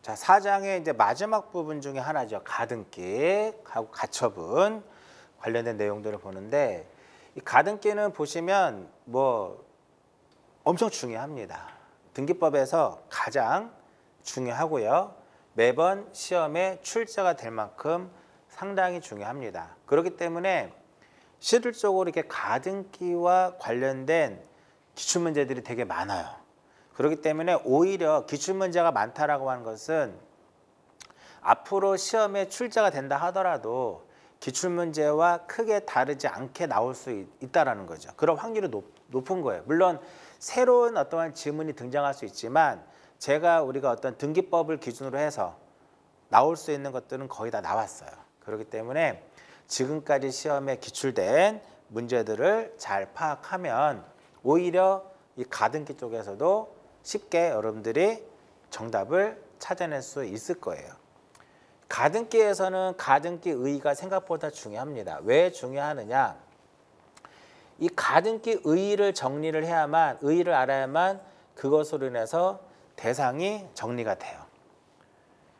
자, 4장의 이제 마지막 부분 중에 하나죠. 가등기하고 가처분 관련된 내용들을 보는데, 이 가등기는 보시면 뭐 엄청 중요합니다. 등기법에서 가장 중요하고요. 매번 시험에 출제가 될 만큼 상당히 중요합니다. 그렇기 때문에 실질적으로 이렇게 가등기와 관련된 기출문제들이 되게 많아요. 그렇기 때문에 오히려 기출문제가 많다라고 하는 것은 앞으로 시험에 출제가 된다 하더라도 기출문제와 크게 다르지 않게 나올 수 있다라는 거죠. 그런 확률이 높은 거예요. 물론 새로운 어떠한 지문이 등장할 수 있지만 우리가 어떤 등기법을 기준으로 해서 나올 수 있는 것들은 거의 다 나왔어요. 그렇기 때문에 지금까지 시험에 기출된 문제들을 잘 파악하면 오히려 이 가등기 쪽에서도 쉽게 여러분들이 정답을 찾아낼 수 있을 거예요. 가등기에서는 가등기 의의가 생각보다 중요합니다. 왜 중요하느냐? 이 가등기 의의를 정리를 해야만, 의의를 알아야만 그것으로 인해서 대상이 정리가 돼요.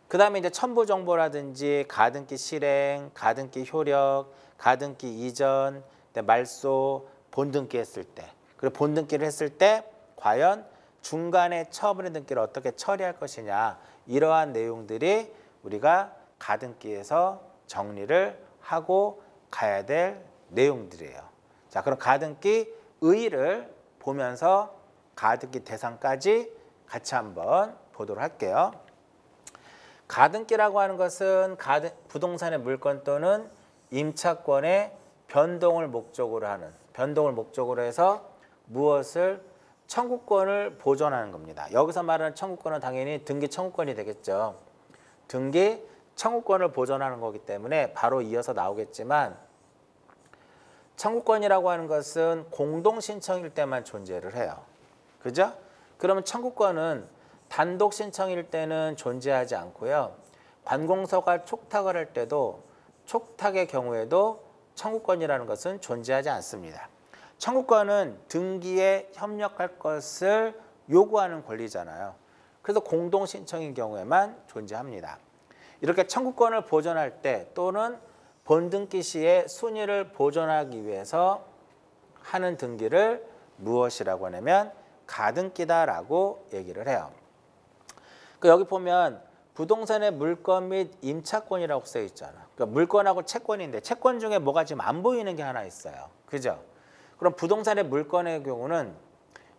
그 다음에 이제 첨부 정보라든지 가등기 실행, 가등기 효력, 가등기 이전, 말소, 본등기 했을 때, 그리고 본등기를 했을 때 과연 중간에 처분의 등기를 어떻게 처리할 것이냐, 이러한 내용들이 우리가 가등기에서 정리를 하고 가야 될 내용들이에요. 자, 그럼 가등기 의의를 보면서 가등기 대상까지 같이 한번 보도록 할게요. 가등기라고 하는 것은 부동산의 물건 또는 임차권의 변동을 목적으로 해서 무엇을 청구권을 보존하는 겁니다. 여기서 말하는 청구권은 당연히 등기 청구권이 되겠죠. 등기 청구권을 보존하는 거기 때문에 바로 이어서 나오겠지만, 청구권이라고 하는 것은 공동 신청일 때만 존재를 해요. 그죠? 그러면 청구권은 단독 신청일 때는 존재하지 않고요. 관공서가 촉탁을 할 때도 촉탁의 경우에도 청구권이라는 것은 존재하지 않습니다. 청구권은 등기에 협력할 것을 요구하는 권리잖아요. 그래서 공동 신청인 경우에만 존재합니다. 이렇게 청구권을 보존할 때 또는 본등기 시에 순위를 보존하기 위해서 하는 등기를 무엇이라고 하냐면 가등기다라고 얘기를 해요. 여기 보면 부동산의 물건 및 임차권이라고 써 있잖아. 그러니까 물건하고 채권인데 채권 중에 뭐가 지금 안 보이는 게 하나 있어요. 그죠? 그럼 부동산의 물건의 경우는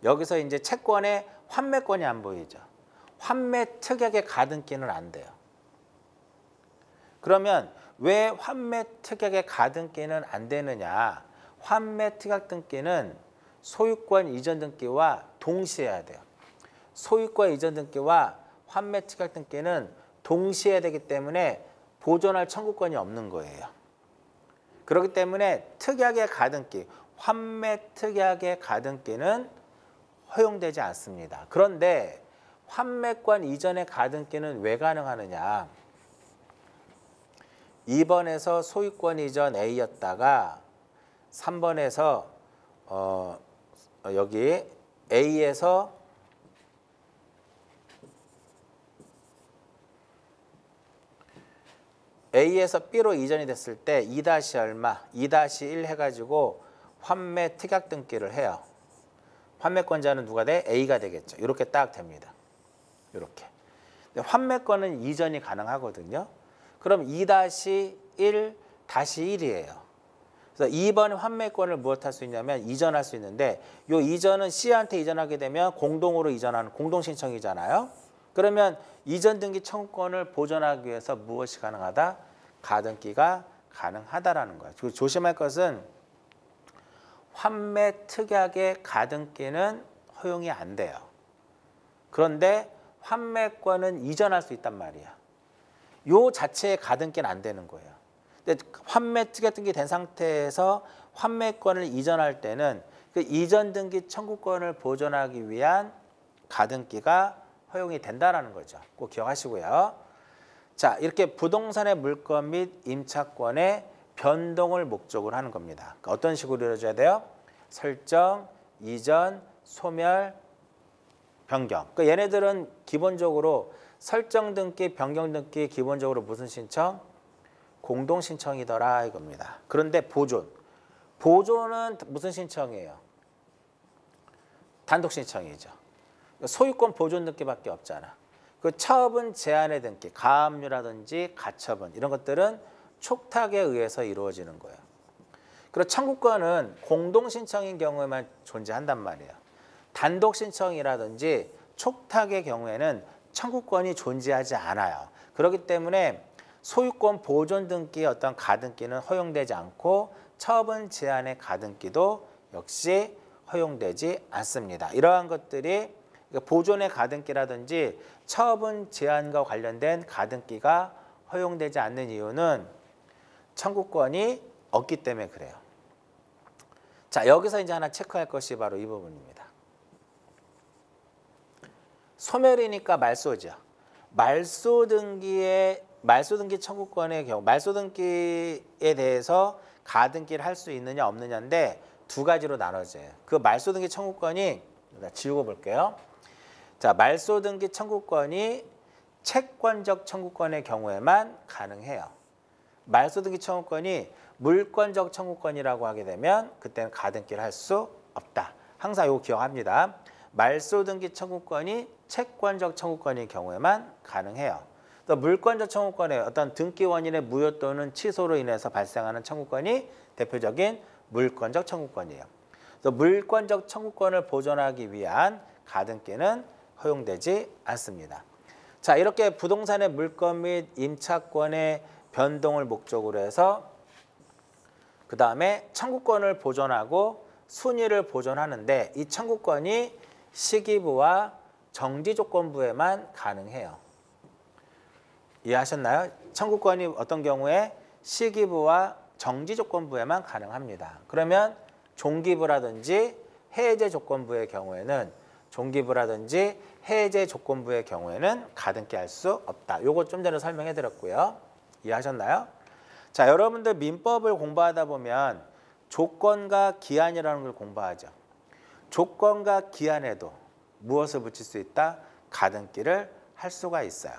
여기서 이제 채권의 환매권이 안 보이죠. 환매 특약의 가등기는 안 돼요. 그러면 왜 환매 특약의 가등기는 안 되느냐? 환매 특약 등기는 소유권 이전 등기와 동시에 해야 돼요. 소유권 이전 등기와 환매 특약 등기는 동시에 해야 되기 때문에 보존할 청구권이 없는 거예요. 그렇기 때문에 특약의 가등기, 환매 특약의 가등기는 허용되지 않습니다. 그런데 환매권 이전의 가등기는 왜 가능하느냐? 2번에서 소유권 이전 A였다가 3번에서 여기 A에서 B로 이전이 됐을 때 2- 얼마, 2-1 해가지고 환매 특약 등기를 해요. 환매권자는 누가 돼? A가 되겠죠. 이렇게 딱 됩니다. 이렇게. 근데 환매권은 이전이 가능하거든요. 그럼 2-1-1이에요. 그래서 2번의 환매권을 무엇할 수 있냐면 이전할 수 있는데, 이 이전은 C한테 이전하게 되면 공동으로 이전하는 공동신청이잖아요. 그러면 이전 등기 청구권을 보존하기 위해서 무엇이 가능하다? 가등기가 가능하다라는 거예요. 그리고 조심할 것은 환매 특약의 가등기는 허용이 안 돼요. 그런데 환매권은 이전할 수 있단 말이야. 요 자체의 가등기는 안 되는 거예요. 근데 환매 특약 등기 된 상태에서 환매권을 이전할 때는 그 이전 등기 청구권을 보존하기 위한 가등기가 허용이 된다라는 거죠. 꼭 기억하시고요. 자, 이렇게 부동산의 물건 및 임차권의 변동을 목적으로 하는 겁니다. 그러니까 어떤 식으로 이루어져야 돼요? 설정, 이전, 소멸, 변경. 그러니까 얘네들은 기본적으로 설정 등기, 변경 등기 기본적으로 무슨 신청? 공동 신청이더라 이겁니다. 그런데 보존은 무슨 신청이에요? 단독 신청이죠. 소유권 보존 등기밖에 없잖아. 그 처분 제한의 등기, 가압류라든지 가처분 이런 것들은 촉탁에 의해서 이루어지는 거예요. 그리고 청구권은 공동 신청인 경우에만 존재한단 말이에요. 단독 신청이라든지 촉탁의 경우에는 청구권이 존재하지 않아요. 그렇기 때문에 소유권 보존 등기의 어떤 가등기는 허용되지 않고 처분 제한의 가등기도 역시 허용되지 않습니다. 이러한 것들이 보존의 가등기라든지 처분 제한과 관련된 가등기가 허용되지 않는 이유는 청구권이 없기 때문에 그래요. 자, 여기서 이제 하나 체크할 것이 바로 이 부분입니다. 소멸이니까 말소죠. 말소등기 청구권의 경우 말소등기에 대해서 가등기를 할 수 있느냐 없느냐인데 두 가지로 나눠져요. 그 말소등기 청구권이 지우고 볼게요. 자, 말소등기 청구권이 채권적 청구권의 경우에만 가능해요. 말소등기 청구권이 물권적 청구권이라고 하게 되면 그때는 가등기를 할 수 없다. 항상 이거 기억합니다. 말소등기 청구권이 채권적 청구권의 경우에만 가능해요. 또 물권적 청구권의 어떤 등기 원인의 무효 또는 취소로 인해서 발생하는 청구권이 대표적인 물권적 청구권이에요. 그래서 물권적 청구권을 보존하기 위한 가등기는 허용되지 않습니다. 자, 이렇게 부동산의 물권 및 임차권의 변동을 목적으로 해서 그 다음에 청구권을 보존하고 순위를 보존하는데 이 청구권이 시기부와 정지조건부에만 가능해요. 이해하셨나요? 청구권이 어떤 경우에 시기부와 정지조건부에만 가능합니다. 그러면 종기부라든지 해제 조건부의 경우에는 가등기 할 수 없다. 요거 좀 전에 설명해 드렸고요. 이해하셨나요? 자, 여러분들 민법을 공부하다 보면 조건과 기한이라는 걸 공부하죠. 조건과 기한에도 무엇을 붙일 수 있다? 가등기를 할 수가 있어요.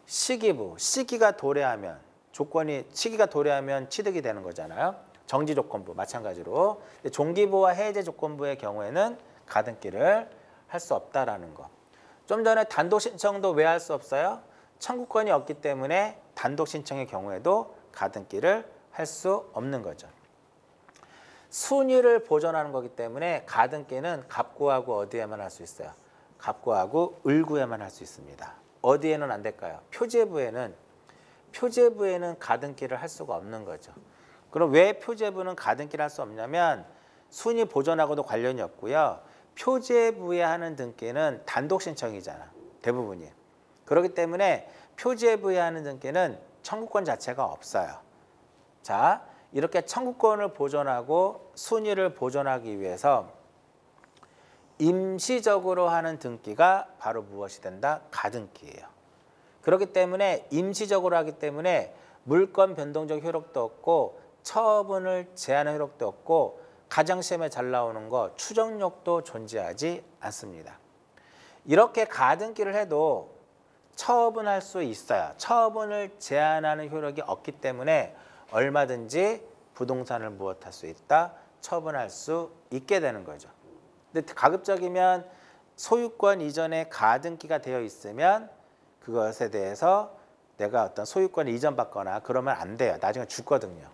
시기부, 시기가 도래하면 취득이 되는 거잖아요. 정지조건부 마찬가지로. 종기부와 해제 조건부의 경우에는 가등기를 할 수 없다라는 거. 좀 전에 단독 신청도 왜 할 수 없어요? 청구권이 없기 때문에 단독 신청의 경우에도 가등기를 할 수 없는 거죠. 순위를 보존하는 거기 때문에 가등기는 갑구하고 어디에만 할 수 있어요? 갑구하고 을구에만 할 수 있습니다. 어디에는 안 될까요? 표제부에는 가등기를 할 수가 없는 거죠. 그럼 왜 표제부는 가등기를 할 수 없냐면 순위 보존하고도 관련이 없고요. 표제부에 하는 등기는 단독 신청이잖아. 대부분이. 그렇기 때문에 표제부에 하는 등기는 청구권 자체가 없어요. 자, 이렇게 청구권을 보존하고 순위를 보존하기 위해서 임시적으로 하는 등기가 바로 무엇이 된다? 가등기예요. 그렇기 때문에 임시적으로 하기 때문에 물권 변동적 효력도 없고 처분을 제한하는 효력도 없고 가장 시험에 잘 나오는 거 추정력도 존재하지 않습니다. 이렇게 가등기를 해도 처분할 수 있어요. 처분을 제한하는 효력이 없기 때문에 얼마든지 부동산을 무엇할 수 있다? 처분할 수 있게 되는 거죠. 근데 가급적이면 소유권 이전에 가등기가 되어 있으면 그것에 대해서 내가 어떤 소유권을 이전받거나 그러면 안 돼요. 나중에 죽거든요.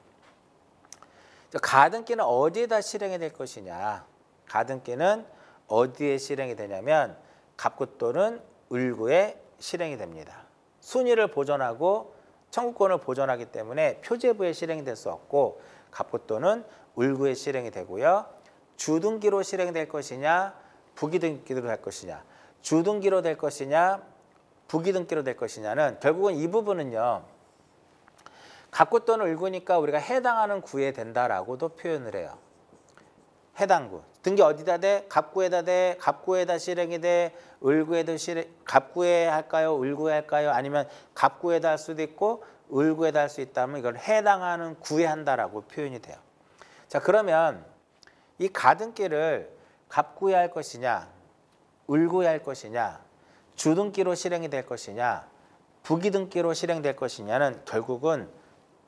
가등기는 어디에다 실행이 될 것이냐. 가등기는 어디에 실행이 되냐면 갑구 또는 을구에 실행이 됩니다. 순위를 보존하고 청구권을 보존하기 때문에 표제부에 실행이 될 수 없고 갑구 또는 을구에 실행이 되고요. 주등기로 실행될 것이냐 부기등기로 될 것이냐 주등기로 될 것이냐 부기등기로 될 것이냐는 결국은 이 부분은요. 갑구 또는 을구니까 우리가 해당하는 구에 된다라고도 표현을 해요. 해당구. 등기 어디다 대? 갑구에다 대? 갑구에다 실행이 돼? 을구에도 갑구에 할까요? 을구에 할까요? 아니면 갑구에다 할 수도 있고 을구에다 할 수 있다면 이걸 해당하는 구에 한다라고 표현이 돼요. 자, 그러면 이 가등기를 갑구에 할 것이냐, 을구에 할 것이냐, 주등기로 실행이 될 것이냐 부기등기로 실행될 것이냐는 결국은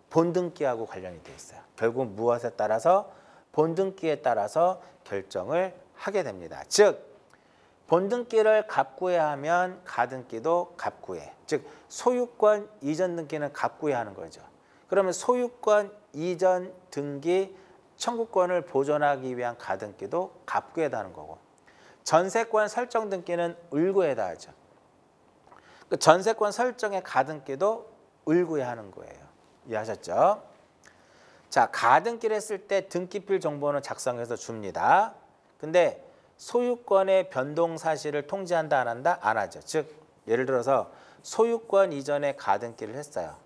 본등기하고 관련이 돼 있어요. 결국 무엇에 따라서 본등기에 따라서 결정을 하게 됩니다. 즉 본등기를 갑구해야 하면 가등기도 갑구해. 즉 소유권 이전 등기는 갑구해야 하는 거죠. 그러면 소유권 이전 등기 청구권을 보존하기 위한 가등기도 갑구해야 하는 거고 전세권 설정 등기는 을구해야 하죠. 그 전세권 설정의 가등기도 을구해야 하는 거예요. 이해하셨죠? 자, 가등기를 했을 때 등기필 정보는 작성해서 줍니다. 근데 소유권의 변동 사실을 통지한다 안 한다? 안 하죠. 즉 예를 들어서 소유권 이전에 가등기를 했어요.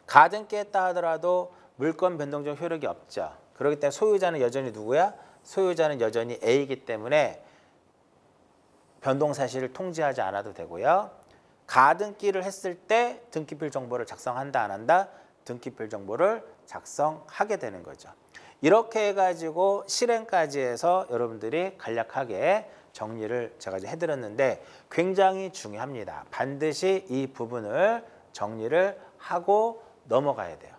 가등기 했다 하더라도 물권 변동적 효력이 없죠. 그렇기 때문에 소유자는 여전히 누구야? 소유자는 여전히 A이기 때문에 변동 사실을 통지하지 않아도 되고요. 가등기를 했을 때 등기필 정보를 작성한다 안 한다? 등기필 정보를 작성하게 되는 거죠. 이렇게 해가지고 실행까지 해서 여러분들이 간략하게 정리를 제가 이제 해드렸는데 굉장히 중요합니다. 반드시 이 부분을 정리를 하고 넘어가야 돼요.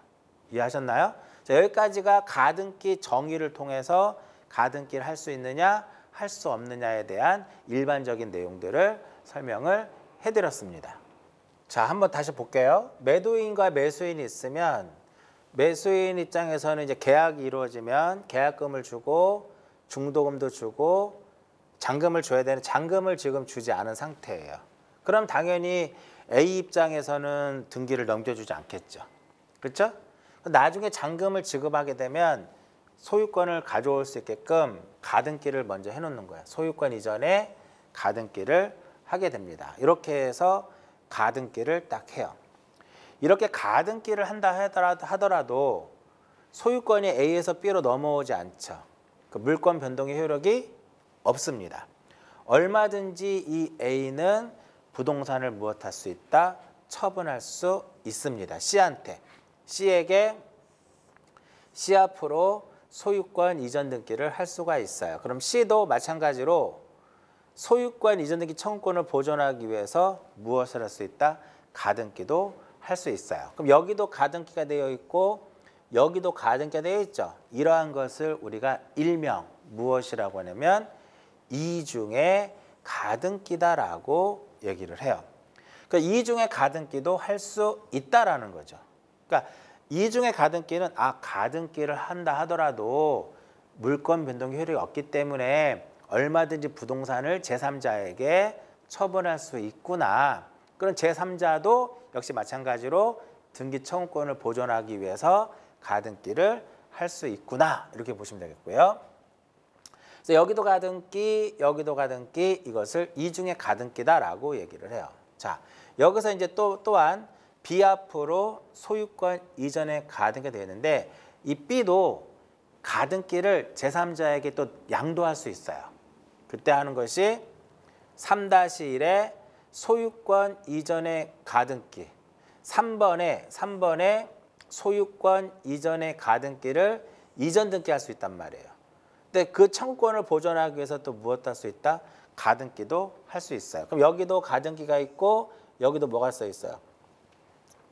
이해하셨나요? 자, 여기까지가 가등기 정의를 통해서 가등기를 할 수 있느냐 할 수 없느냐에 대한 일반적인 내용들을 설명을 해드렸습니다. 자, 한번 다시 볼게요. 매도인과 매수인이 있으면 매수인 입장에서는 이제 계약이 이루어지면 계약금을 주고 중도금도 주고 잔금을 줘야 되는 잔금을 지금 주지 않은 상태예요. 그럼 당연히 A 입장에서는 등기를 넘겨주지 않겠죠. 그렇죠? 나중에 잔금을 지급하게 되면 소유권을 가져올 수 있게끔 가등기를 먼저 해놓는 거예요. 소유권 이전에 가등기를 하게 됩니다. 이렇게 해서 가등기를 딱 해요. 이렇게 가등기를 한다 하더라도 소유권이 A에서 B로 넘어오지 않죠. 그 물권 변동의 효력이 없습니다. 얼마든지 이 A는 부동산을 무엇할 수 있다? 처분할 수 있습니다. C한테. C에게 C 앞으로 소유권 이전 등기를 할 수가 있어요. 그럼 C도 마찬가지로 소유권 이전 등기 청구권을 보존하기 위해서 무엇을 할 수 있다? 가등기도 할 수 있어요. 그럼 여기도 가등기가 되어 있고 여기도 가등기가 되어 있죠. 이러한 것을 우리가 일명 무엇이라고 하냐면 이중의 가등기다라고 얘기를 해요. 그러니까 이중의 가등기도 할 수 있다라는 거죠. 그러니까 이중의 가등기는 가등기를 한다 하더라도 물권 변동 효력이 없기 때문에 얼마든지 부동산을 제3자에게 처분할 수 있구나. 그런 제3자도 역시 마찬가지로 등기 청구권을 보존하기 위해서 가등기를 할 수 있구나. 이렇게 보시면 되겠고요. 그래서 여기도 가등기, 여기도 가등기, 이것을 이중의 가등기다라고 얘기를 해요. 자, 여기서 이제 또한 B 앞으로 소유권 이전의 가등기가 되는데 이 B도 가등기를 제3자에게 또 양도할 수 있어요. 그때 하는 것이 3-1의 소유권 이전의 가등기 3번에 소유권 이전의 가등기를 이전 등기할 수 있단 말이에요. 근데 그 청구권을 보존하기 위해서 또 무엇 할 수 있다? 가등기도 할 수 있어요. 그럼 여기도 가등기가 있고 여기도 뭐가 써 있어요?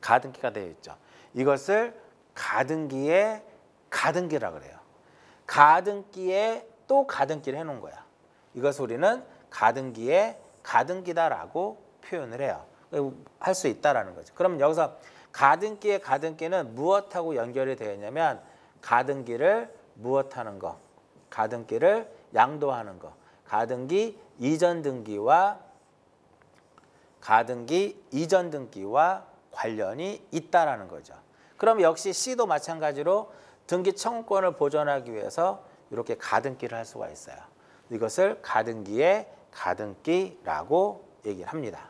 가등기가 되어 있죠. 이것을 가등기의 가등기라고 그래요. 가등기에 또 가등기를 해놓은 거야. 이것을 우리는 가등기의 가등기다라고 표현을 해요. 할 수 있다라는 거죠. 그럼 여기서 가등기의 가등기는 무엇하고 연결이 되어 있냐면 가등기를 무엇하는 거, 가등기를 양도하는 거, 가등기 이전 등기와 관련이 있다라는 거죠. 그럼 역시 C도 마찬가지로 등기 청구권을 보존하기 위해서 이렇게 가등기를 할 수가 있어요. 이것을 가등기의 가등기라고 얘기를 합니다.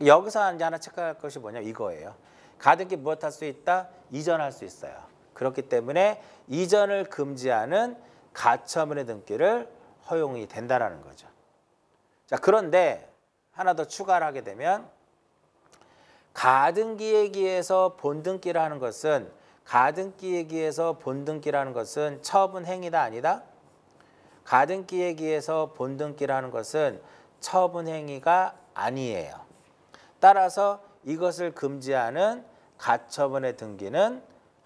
여기서 이제 하나 체크할 것이 뭐냐면 이거예요. 가등기 무엇 할 수 있다? 이전할 수 있어요. 그렇기 때문에 이전을 금지하는 가처분의 등기를 허용이 된다라는 거죠. 자, 그런데 하나 더 추가를 하게 되면 가등기에 기해서 본등기를 하는 것은 처분 행위다 아니다? 가등기에 기해서 본등기를 하는 것은 처분 행위가 아니에요. 따라서 이것을 금지하는 가처분의 등기는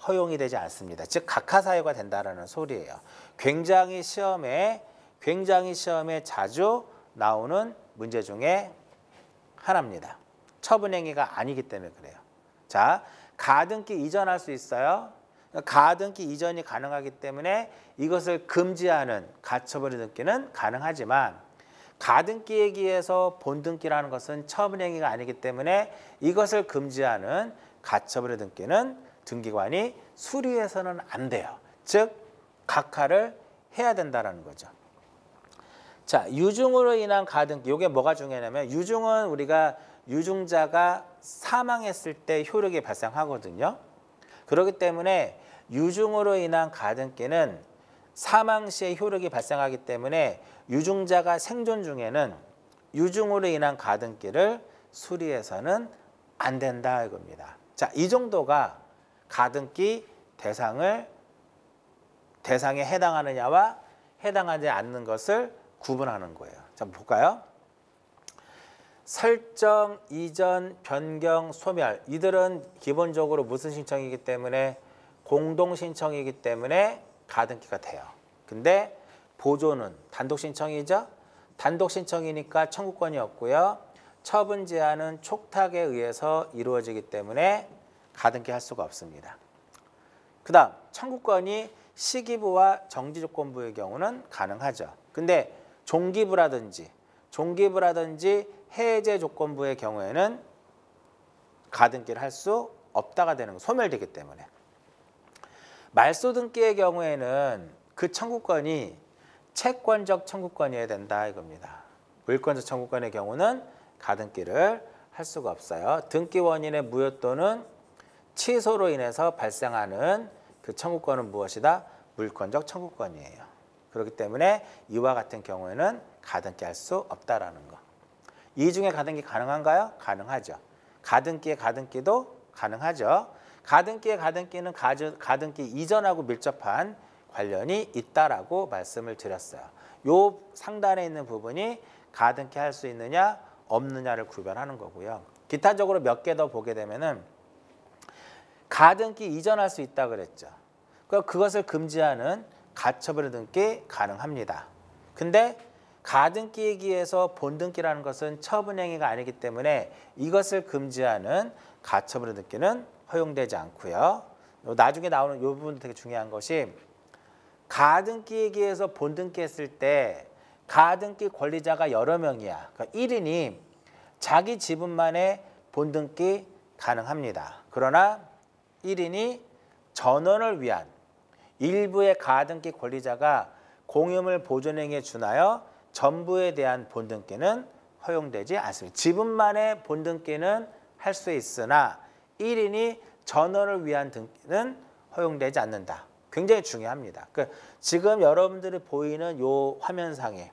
허용이 되지 않습니다. 즉 각하사유가 된다라는 소리예요. 굉장히 시험에 자주 나오는 문제 중에 하나입니다. 처분 행위가 아니기 때문에 그래요. 자, 가등기 이전할 수 있어요. 가등기 이전이 가능하기 때문에 이것을 금지하는 가처분의 등기는 가능하지만 가등기에 기해서 본등기라는 것은 처분 행위가 아니기 때문에 이것을 금지하는 가처분의 등기는 등기관이 수리해서는 안 돼요. 즉 각하를 해야 된다는 거죠. 자, 유증으로 인한 가등기, 이게 뭐가 중요하냐면 유증은 우리가 유증자가 사망했을 때 효력이 발생하거든요. 그렇기 때문에 유증으로 인한 가등기는 사망 시에 효력이 발생하기 때문에 유증자가 생존 중에는 유증으로 인한 가등기를 수리해서는 안 된다 이겁니다. 자, 이 정도가 가등기 대상에 해당하느냐와 해당하지 않는 것을 구분하는 거예요. 자, 볼까요? 설정, 이전, 변경, 소멸, 이들은 기본적으로 무슨 신청이기 때문에 공동 신청이기 때문에 가등기가 돼요. 근데 보존은 단독 신청이죠. 단독 신청이니까 청구권이 없고요. 처분 제한은 촉탁에 의해서 이루어지기 때문에 가등기 할 수가 없습니다. 그 다음 청구권이 시기부와 정지조건부의 경우는 가능하죠. 근데 종기부라든지 해제 조건부의 경우에는 가등기를 할 수 없다가 되는 거, 소멸되기 때문에. 말소 등기의 경우에는 그 청구권이 채권적 청구권이어야 된다 이겁니다. 물권적 청구권의 경우는 가등기를 할 수가 없어요. 등기 원인의 무효 또는 취소로 인해서 발생하는 그 청구권은 무엇이다? 물권적 청구권이에요. 그렇기 때문에 이와 같은 경우에는 가등기 할 수 없다라는 거. 이 중에 가등기 가능한가요? 가능하죠. 가등기의 가등기도 가능하죠. 가등기의 가등기는 가등기 이전하고 밀접한 관련이 있다라고 말씀을 드렸어요. 요 상단에 있는 부분이 가등기 할 수 있느냐 없느냐를 구별하는 거고요. 기타적으로 몇 개 더 보게 되면은 가등기 이전할 수 있다 그랬죠. 그것을 금지하는 가처분의 등기 가능합니다. 근데 가등기에 기해서 본등기라는 것은 처분 행위가 아니기 때문에 이것을 금지하는 가처분의 등기는 허용되지 않고요. 나중에 나오는 이 부분도 되게 중요한 것이 가등기에 기해서 본등기 했을 때 가등기 권리자가 여러 명이야. 그러니까 1인이 자기 지분만의 본등기 가능합니다. 그러나 1인이 전원을 위한 일부의 가등기 권리자가 공유물 보존행위에 준하여 전부에 대한 본등기는 허용되지 않습니다. 지분만의 본등기는 할 수 있으나 1인이 전원을 위한 등기는 허용되지 않는다. 굉장히 중요합니다. 지금 여러분들이 보이는 요 화면상에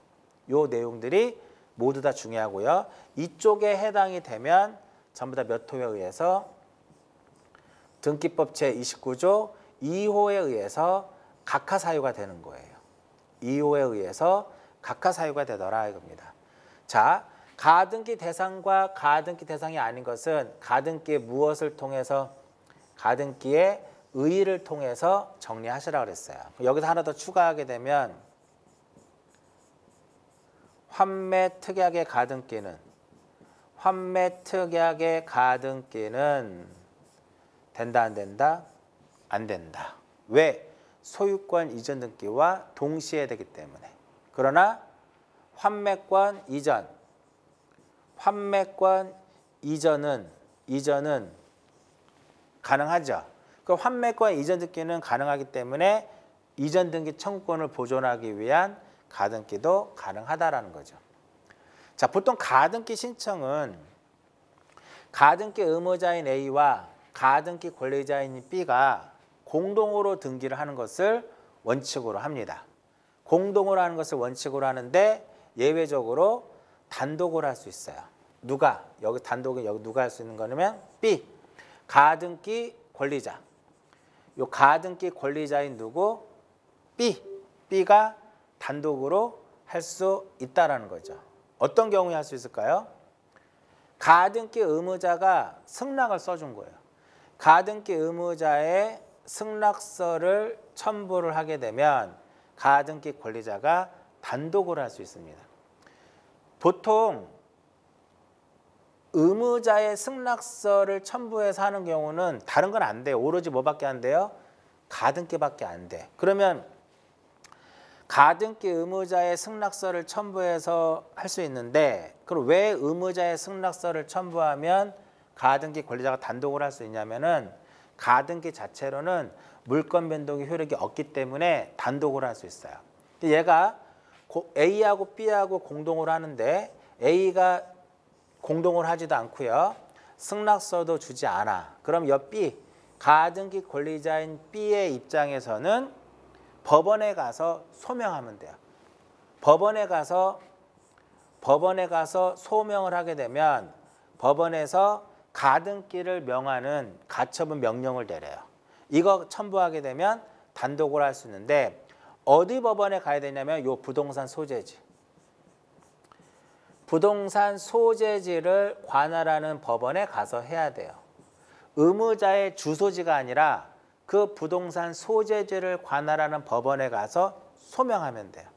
요 내용들이 모두 다 중요하고요. 이쪽에 해당이 되면 전부 다 몇 호에 의해서 등기법 제29조 2호에 의해서 각하사유가 되는 거예요. 2호에 의해서 각하사유가 되더라 이겁니다. 자, 가등기 대상과 가등기 대상이 아닌 것은 가등기의 무엇을 통해서 가등기의 의의를 통해서 정리하시라고 그랬어요. 여기서 하나 더 추가하게 되면 환매특약의 가등기는 된다 안 된다? 안 된다. 왜? 소유권 이전 등기와 동시에 되기 때문에. 그러나 환매권 이전은 가능하죠. 그 환매권 이전 등기는 가능하기 때문에 이전 등기 청구권을 보존하기 위한 가등기도 가능하다라는 거죠. 자, 보통 가등기 신청은 가등기 의무자인 A와 가등기 권리자인 B가 공동으로 등기를 하는 것을 원칙으로 합니다. 공동으로 하는 것을 원칙으로 하는데 예외적으로 단독으로 할 수 있어요. 누가? 여기 단독에 여기 누가 할 수 있는 거냐면 B. 가등기 권리자. 요 가등기 권리자인 누구? B. B가 단독으로 할 수 있다라는 거죠. 어떤 경우에 할 수 있을까요? 가등기 의무자가 승낙을 써준 거예요. 가등기 의무자의 승낙서를 첨부를 하게 되면 가등기 권리자가 단독으로 할 수 있습니다. 보통 의무자의 승낙서를 첨부해서 하는 경우는 다른 건 안 돼요. 오로지 뭐밖에 안 돼요? 가등기밖에 안 돼. 그러면 가등기 의무자의 승낙서를 첨부해서 할 수 있는데 그럼 왜 의무자의 승낙서를 첨부하면 가등기 권리자가 단독으로 할 수 있냐면은 가등기 자체로는 물권 변동의 효력이 없기 때문에 단독으로 할 수 있어요. 얘가 A하고 B하고 공동으로 하는데 A가 공동으로 하지도 않고요. 승낙서도 주지 않아. 그럼 옆 B, 가등기 권리자인 B의 입장에서는 법원에 가서 소명하면 돼요. 법원에 가서 소명을 하게 되면 법원에서 가등기를 명하는 가처분 명령을 내려요. 이거 첨부하게 되면 단독으로 할 수 있는데 어디 법원에 가야 되냐면 요 부동산 소재지. 부동산 소재지를 관할하는 법원에 가서 해야 돼요. 의무자의 주소지가 아니라 그 부동산 소재지를 관할하는 법원에 가서 소명하면 돼요.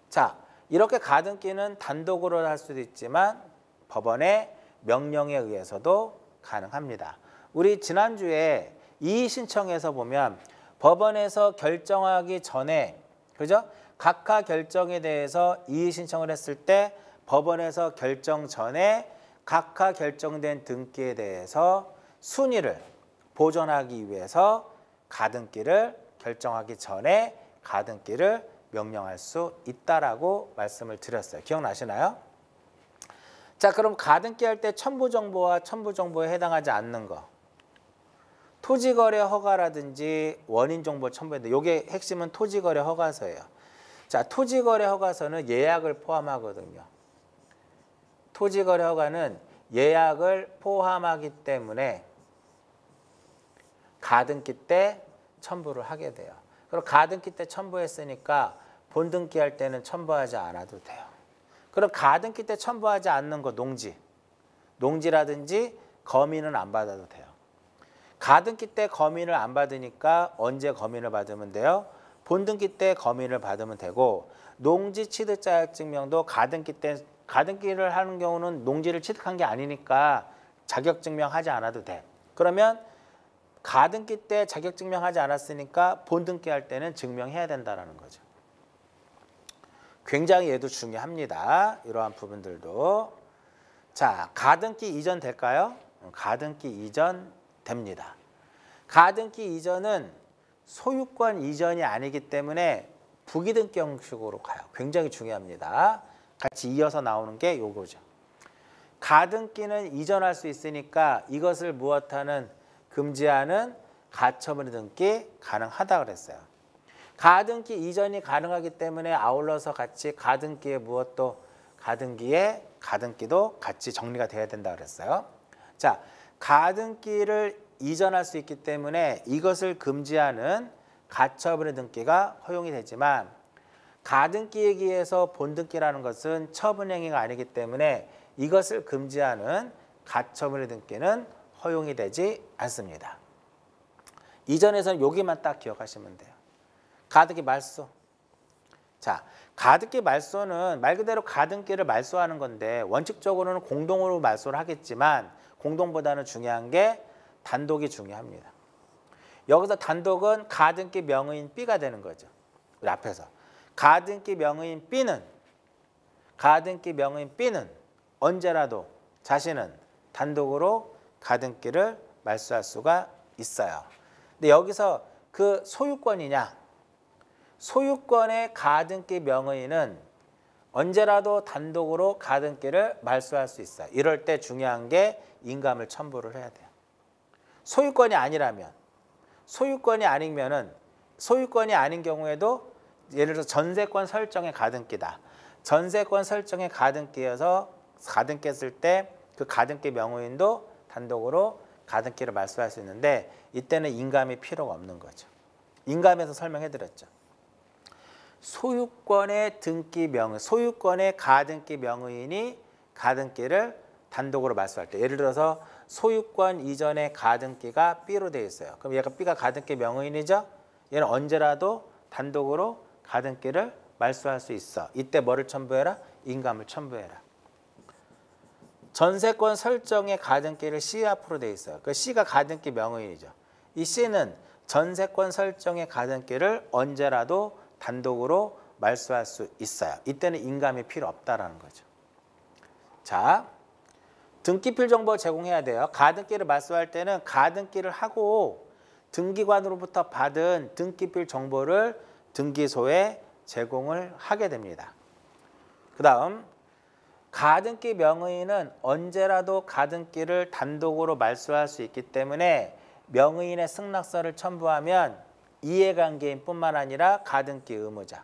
자, 이렇게 가등기는 단독으로 할 수도 있지만 법원의 명령에 의해서도 가능합니다. 우리 지난주에 이의신청에서 보면 법원에서 결정하기 전에, 그죠? 각하 결정에 대해서 이의신청을 했을 때 법원에서 결정 전에 각하 결정된 등기에 대해서 순위를 보존하기 위해서 가등기를 결정하기 전에 가등기를 명령할 수 있다라고 말씀을 드렸어요. 기억나시나요? 자, 그럼 가등기 할 때 첨부정보와 첨부정보에 해당하지 않는 거. 토지거래 허가라든지 원인정보 첨부인데 이게 핵심은 토지거래 허가서예요. 자, 토지거래 허가서는 예약을 포함하거든요. 토지거래 허가는 예약을 포함하기 때문에 가등기 때 첨부를 하게 돼요. 그럼 가등기 때 첨부했으니까 본등기 할 때는 첨부하지 않아도 돼요. 그럼 가등기 때 첨부하지 않는 거 농지라든지 거민은 안 받아도 돼요. 가등기 때 거민을 안 받으니까 언제 거민을 받으면 돼요? 본등기 때 거민을 받으면 되고 농지 취득 자격증명도 가등기를 하는 경우는 농지를 취득한 게 아니니까 자격증명하지 않아도 돼. 그러면 가등기 때 자격증명하지 않았으니까 본등기 할 때는 증명해야 된다는 거죠. 굉장히 얘도 중요합니다. 이러한 부분들도. 자, 가등기 이전 될까요? 가등기 이전 됩니다. 가등기 이전은 소유권 이전이 아니기 때문에 부기등기 형식으로 가요. 굉장히 중요합니다. 같이 이어서 나오는 게 요거죠. 가등기는 이전할 수 있으니까 이것을 무엇하는 금지하는 가처분 등기 가능하다 그랬어요. 가등기 이전이 가능하기 때문에 아울러서 같이 가등기에 무엇도 가등기도 같이 정리가 돼야 된다 그랬어요. 자, 가등기를 이전할 수 있기 때문에 이것을 금지하는 가처분의 등기가 허용이 되지만 가등기에 의해서 본등기라는 것은 처분행위가 아니기 때문에 이것을 금지하는 가처분의 등기는 허용이 되지 않습니다. 이전에서는 여기만 딱 기억하시면 돼요. 가등기 말소. 자, 가등기 말소는 말 그대로 가등기를 말소하는 건데 원칙적으로는 공동으로 말소를 하겠지만 공동보다는 중요한 게 단독이 중요합니다. 여기서 단독은 가등기 명의인 B가 되는 거죠. 우리 앞에서. 가등기 명의인 B는 언제라도 자신은 단독으로 가등기를 말소할 수가 있어요. 근데 여기서 그 소유권의 가등기 명의인은 언제라도 단독으로 가등기를 말소할 수 있어요. 이럴 때 중요한 게 인감을 첨부를 해야 돼요. 소유권이 아닌 경우에도 예를 들어서 전세권 설정의 가등기다. 전세권 설정의 가등기여서 가등기했을 때 그 가등기 명의인도 단독으로 가등기를 말소할 수 있는데 이때는 인감이 필요가 없는 거죠. 인감에서 설명해 드렸죠. 소유권의 등기 명의, 소유권의 가등기 명의인이 가등기를 단독으로 말소할 때, 예를 들어서 소유권 이전의 가등기가 B로 되어 있어요. 그럼 얘가 B가 가등기 명의인이죠? 얘는 언제라도 단독으로 가등기를 말소할 수 있어. 이때 뭐를 첨부해라? 인감을 첨부해라. 전세권 설정의 가등기를 C 앞으로 되어 있어요. 그 C가 가등기 명의인이죠. 이 C는 전세권 설정의 가등기를 언제라도 단독으로 말소할 수 있어요. 이때는 인감이 필요 없다라는 거죠. 자, 등기필 정보 제공해야 돼요. 가등기를 말소할 때는 가등기를 하고 등기관으로부터 받은 등기필 정보를 등기소에 제공을 하게 됩니다. 그 다음 가등기 명의인은 언제라도 가등기를 단독으로 말소할 수 있기 때문에 명의인의 승낙서를 첨부하면 이해관계인 뿐만 아니라 가등기 의무자,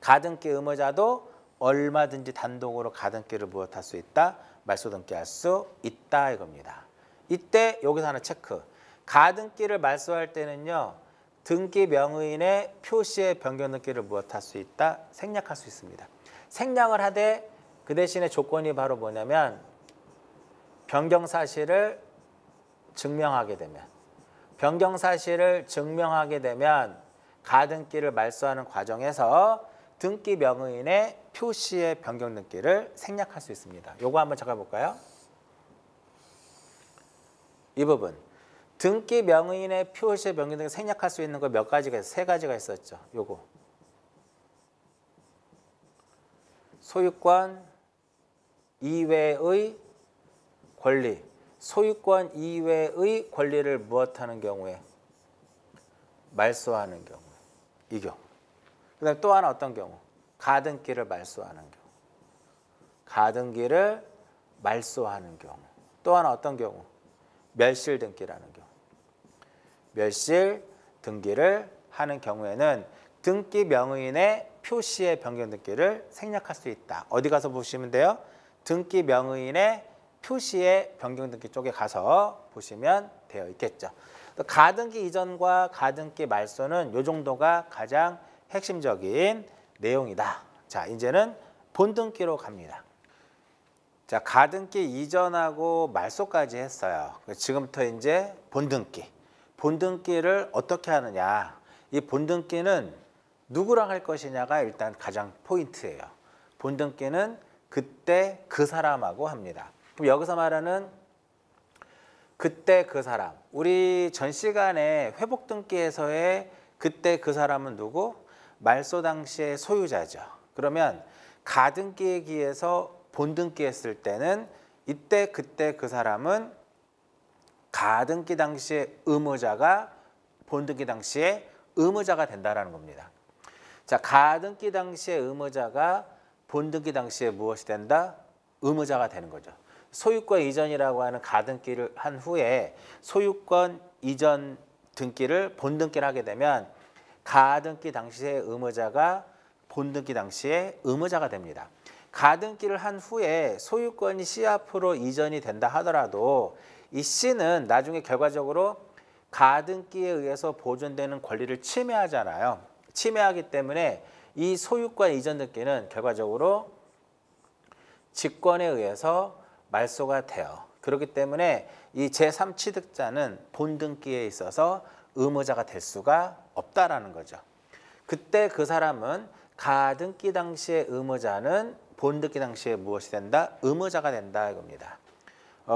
가등기 의무자도 얼마든지 단독으로 가등기를 무엇할 수 있다? 말소 등기할 수 있다 이겁니다. 이때 여기서 하나 체크. 가등기를 말소할 때는요. 등기 명의인의 표시의 변경 등기를 무엇할 수 있다? 생략할 수 있습니다. 생략을 하되 그 대신에 조건이 바로 뭐냐면 변경 사실을 증명하게 되면 가등기를 말소하는 과정에서 등기 명의인의 표시의 변경 등기를 생략할 수 있습니다. 요거 한번 잠깐 볼까요? 이 부분. 등기 명의인의 표시의 변경 등기 생략할 수 있는 거 몇 가지가 있어요? 세 가지가 있었죠. 요거. 소유권 이외의 권리. 소유권 이외의 권리를 무엇하는 경우에? 말소하는 경우. 이 경우. 그 다음에 또 하나 어떤 경우? 가등기를 말소하는 경우. 가등기를 말소하는 경우. 또 하나 어떤 경우? 멸실 등기라는 경우. 멸실 등기를 하는 경우에는 등기 명의인의 표시의 변경 등기를 생략할 수 있다. 어디 가서 보시면 돼요? 등기 명의인의 표시의 변경 등기 쪽에 가서 보시면 되어 있겠죠. 가등기 이전과 가등기 말소는 이 정도가 가장 핵심적인 내용이다. 자, 이제는 본등기로 갑니다. 자, 가등기 이전하고 말소까지 했어요. 지금부터 이제 본등기. 본등기를 어떻게 하느냐. 이 본등기는 누구랑 할 것이냐가 일단 가장 포인트예요. 본등기는 그때 그 사람하고 합니다. 그럼 여기서 말하는 그때 그 사람. 우리 전 시간에 회복등기에서의 그때 그 사람은 누구? 말소 당시의 소유자죠. 그러면 가등기에 기해서 본등기 했을 때는 이때 그때 그 사람은 가등기 당시의 의무자가 본등기 당시에 의무자가 된다는 겁니다. 자, 가등기 당시의 의무자가 본등기 당시에 무엇이 된다? 의무자가 되는 거죠. 소유권 이전이라고 하는 가등기를 한 후에 소유권 이전 등기를 본등기를 하게 되면 가등기 당시의 의무자가 본등기 당시에 의무자가 됩니다. 가등기를 한 후에 소유권이 C 앞으로 이전이 된다 하더라도 이 C는 나중에 결과적으로 가등기에 의해서 보존되는 권리를 침해하잖아요. 침해하기 때문에 이 소유권 이전 등기는 결과적으로 직권에 의해서 말소가 돼요. 그렇기 때문에 이 제3취득자는 본등기에 있어서 의무자가 될 수가 없다라는 거죠. 그때 그 사람은 가등기 당시의 의무자는 본등기 당시에 무엇이 된다? 의무자가 된다 이겁니다.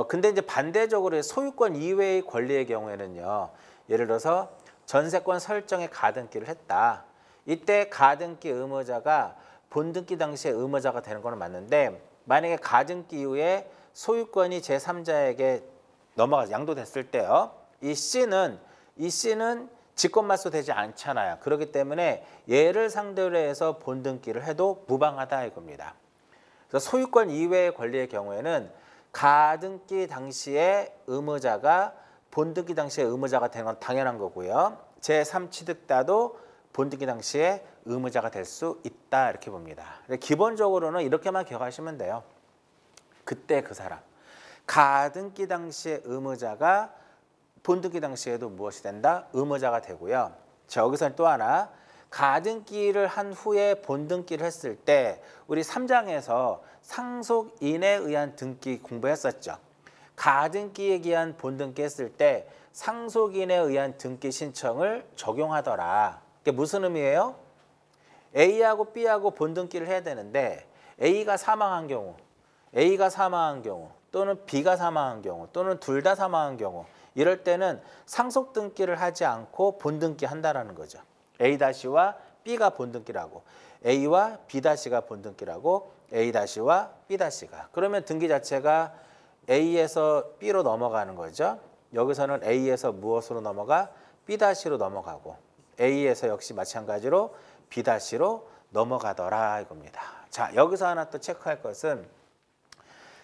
근데 이제 반대적으로 소유권 이외의 권리의 경우에는요. 예를 들어서 전세권 설정에 가등기를 했다. 이때 가등기 의무자가 본등기 당시에 의무자가 되는 건 맞는데 만약에 가등기 이후에 소유권이 제3자에게 넘어가서 양도됐을 때요. 이 C는 직권말소 되지 않잖아요. 그렇기 때문에 얘를 상대로 해서 본등기를 해도 무방하다 이겁니다. 그래서 소유권 이외의 권리의 경우에는 가등기 당시에 의무자가 본등기 당시에 의무자가 되는 건 당연한 거고요. 제3취득자도 본등기 당시에 의무자가 될 수 있다 이렇게 봅니다. 기본적으로는 이렇게만 기억하시면 돼요. 그때 그 사람. 가등기 당시에 의무자가 본등기 당시에도 무엇이 된다? 의무자가 되고요. 자, 여기서는 또 하나. 가등기를 한 후에 본등기를 했을 때 우리 3장에서 상속인에 의한 등기 공부했었죠. 가등기에 기한 본등기 했을 때 상속인에 의한 등기 신청을 적용하더라. 이게 무슨 의미예요? A하고 B하고 본등기를 해야 되는데 A가 사망한 경우 또는 B가 사망한 경우 또는 둘 다 사망한 경우 이럴 때는 상속 등기를 하지 않고 본등기 한다라는 거죠. A-와 B가 본등기라고 A와 B-가 본등기라고 A-와 B-가 그러면 등기 자체가 A에서 B로 넘어가는 거죠. 여기서는 A에서 무엇으로 넘어가? B-로 넘어가고 A에서 역시 마찬가지로 B-로 넘어가더라 이겁니다. 자, 여기서 하나 또 체크할 것은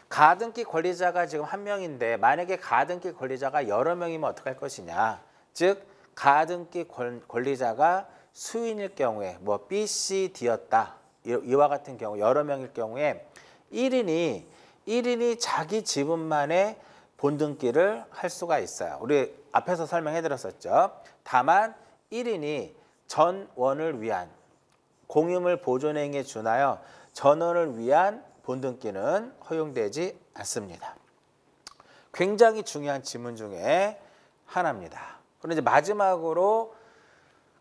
가등기 권리자가 지금 한 명인데 만약에 가등기 권리자가 여러 명이면 어떻게 할 것이냐. 즉 가등기 권리자가 수인일 경우에 뭐 B, C, D였다. 이와 같은 경우 여러 명일 경우에 1인이 자기 지분만의 본등기를 할 수가 있어요. 우리 앞에서 설명해 드렸었죠. 다만 1인이 전원을 위한 공유물 보존행위에 준하여 전원을 위한 본등기는 허용되지 않습니다. 굉장히 중요한 지문 중에 하나입니다. 그럼 이제 마지막으로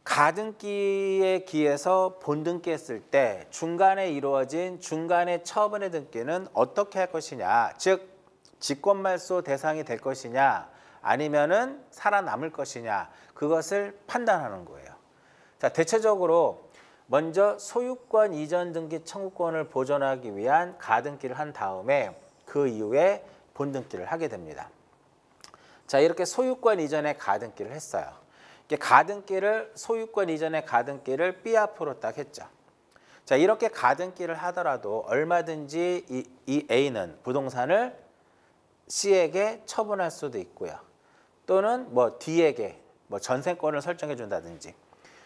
가등기에 기해서 본등기 했을 때 중간에 이루어진 중간의 처분의 등기는 어떻게 할 것이냐. 즉 직권말소 대상이 될 것이냐 아니면은 살아남을 것이냐 그것을 판단하는 거예요. 자, 대체적으로 먼저 소유권 이전 등기 청구권을 보존하기 위한 가등기를 한 다음에 그 이후에 본등기를 하게 됩니다. 자, 이렇게 소유권 이전의 가등기를 했어요. 소유권 이전의 가등기를 B 앞으로 딱 했죠. 자, 이렇게 가등기를 하더라도 얼마든지 이 A는 부동산을 C에게 처분할 수도 있고요. 또는 뭐 D에게 뭐 전세권을 설정해 준다든지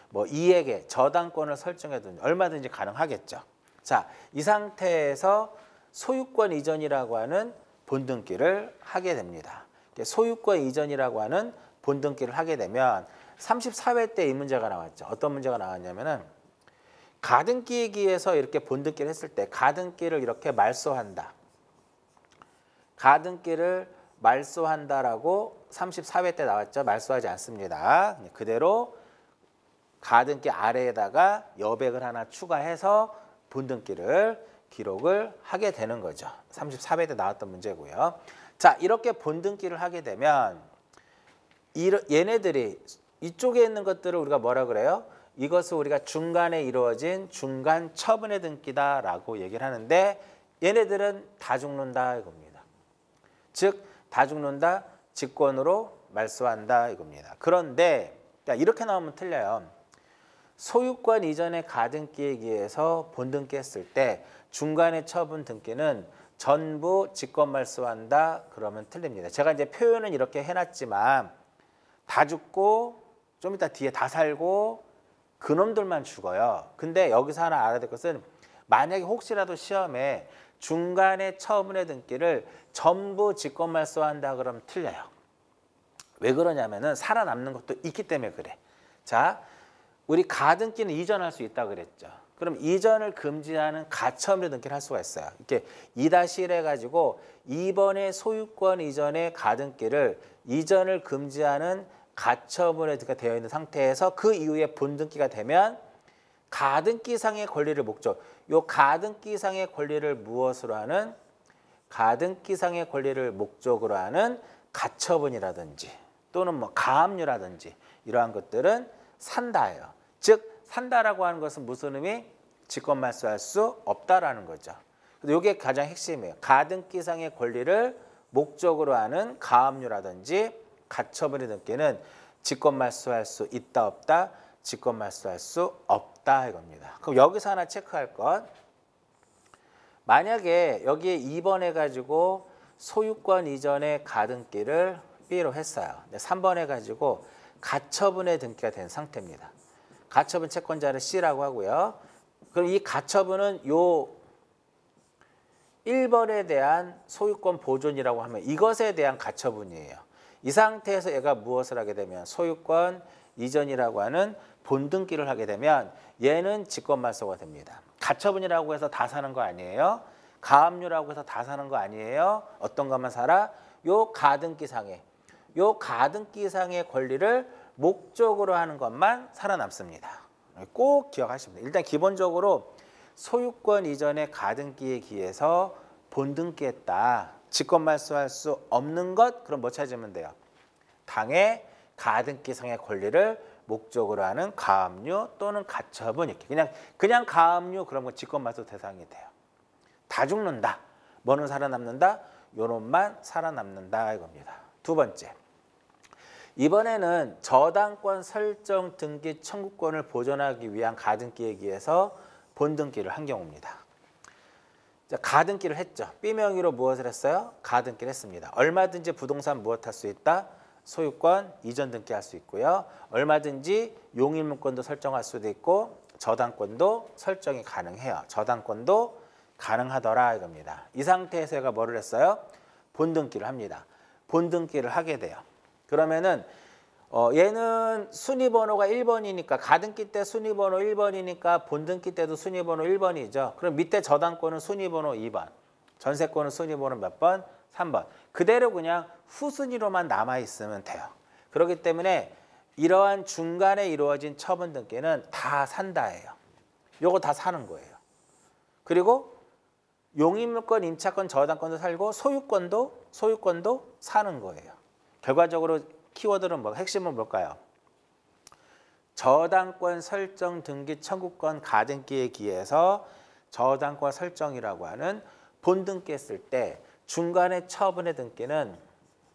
뭐 E에게 저당권을 설정해 둔 얼마든지 가능하겠죠. 자, 이 상태에서 소유권 이전이라고 하는 본등기를 하게 됩니다. 소유권 이전이라고 하는 본등기를 하게 되면 34회 때 이 문제가 나왔죠. 어떤 문제가 나왔냐면은 가등기에 기해서 이렇게 본등기를 했을 때 가등기를 이렇게 말소한다. 가등기를 말소한다라고 34회 때 나왔죠. 말소하지 않습니다. 그대로 가등기 아래에다가 여백을 하나 추가해서 본등기를 기록을 하게 되는 거죠. 34회 때 나왔던 문제고요. 자, 이렇게 본등기를 하게 되면 얘네들이 이쪽에 있는 것들을 우리가 뭐라 그래요? 이것을 우리가 중간에 이루어진 중간 처분의 등기다라고 얘기를 하는데 얘네들은 다 죽는다 이겁니다. 즉 다 죽는다, 직권으로 말소한다 이겁니다. 그런데 이렇게 나오면 틀려요. 소유권 이전의 가등기에 의해서 본등기 했을 때 중간의 처분 등기는 전부 직권 말소한다 그러면 틀립니다. 제가 이제 표현은 이렇게 해놨지만 다 죽고 좀 이따 뒤에 다 살고 그놈들만 죽어요. 근데 여기서 하나 알아야 될 것은 만약에 혹시라도 시험에 중간의 처분의 등기를 전부 직권 말소한다 그러면 틀려요. 왜 그러냐면은 살아남는 것도 있기 때문에 그래. 자, 우리 가등기는 이전할 수 있다 그랬죠. 그럼 이전을 금지하는 가처분의 등기를 할 수가 있어요. 이렇게 2-1 해가지고 이번에 소유권 이전의 가등기를 이전을 금지하는 가처분의 등기가 되어 있는 상태에서 그 이후에 본등기가 되면 가등기상의 권리를 요 가등기상의 권리를 무엇으로 하는? 가등기상의 권리를 목적으로 하는 가처분이라든지 또는 뭐 가압류라든지 이러한 것들은 산다예요. 즉 산다라고 하는 것은 무슨 의미? 직권 말소할 수 없다라는 거죠. 이게 가장 핵심이에요. 가등기상의 권리를 목적으로 하는 가압류라든지 가처분의 등기는 직권 말소할 수 있다 없다? 직권 말소할 수 없다 이겁니다. 그럼 여기서 하나 체크할 것. 만약에 여기에 2번 해가지고 소유권 이전의 가등기를 B로 했어요. 3번 해가지고 가처분의 등기가 된 상태입니다. 가처분 채권자를 C라고 하고요. 그럼 이 가처분은 요 1번에 대한 소유권 보존이라고 하면 이것에 대한 가처분이에요. 이 상태에서 얘가 무엇을 하게 되면 소유권 이전이라고 하는 본등기를 하게 되면 얘는 직권말소가 됩니다. 가처분이라고 해서 다 사는 거 아니에요. 가압류라고 해서 다 사는 거 아니에요. 어떤 것만 살아? 요 가등기상의 권리를 목적으로 하는 것만 살아남습니다. 꼭 기억하시면 돼요. 일단 기본적으로 소유권 이전의 가등기에 기해서 본등기했다. 직권말소할 수 없는 것, 그럼 뭐 찾으면 돼요? 당의 가등기상의 권리를 목적으로 하는 가압류 또는 가처분 이렇게 그냥 가압류 그런 건 직권말소 대상이 돼요. 다 죽는다. 뭐는 살아남는다? 요놈만 살아남는다 이겁니다. 두 번째. 이번에는 저당권 설정 등기 청구권을 보존하기 위한 가등기에 기해서 본등기를 한 경우입니다. 자, 가등기를 했죠. B 명의로 무엇을 했어요? 가등기를 했습니다. 얼마든지 부동산 무엇할 수 있다? 소유권 이전 등기할 수 있고요. 얼마든지 용의물권도 설정할 수도 있고 저당권도 설정이 가능해요. 저당권도 가능하더라 이겁니다. 이 상태에서 얘가 뭐를 했어요? 본등기를 합니다. 본등기를 하게 돼요. 그러면은 얘는 순위번호가 1번이니까 가등기 때 순위번호 1번이니까 본등기 때도 순위번호 1번이죠. 그럼 밑에 저당권은 순위번호 2번, 전세권은 순위번호 몇 번? 3번. 그대로 그냥 후순위로만 남아있으면 돼요. 그렇기 때문에 이러한 중간에 이루어진 처분 등기는 다 산다예요. 요거 다 사는 거예요. 그리고 용의물권, 임차권, 저당권도 살고 소유권도 사는 거예요. 결과적으로 키워드는 뭐 핵심은 뭘까요? 저당권 설정 등기 청구권 가등기에 기해서 저당권 설정이라고 하는 본등기 했을 때 중간에 처분의 등기는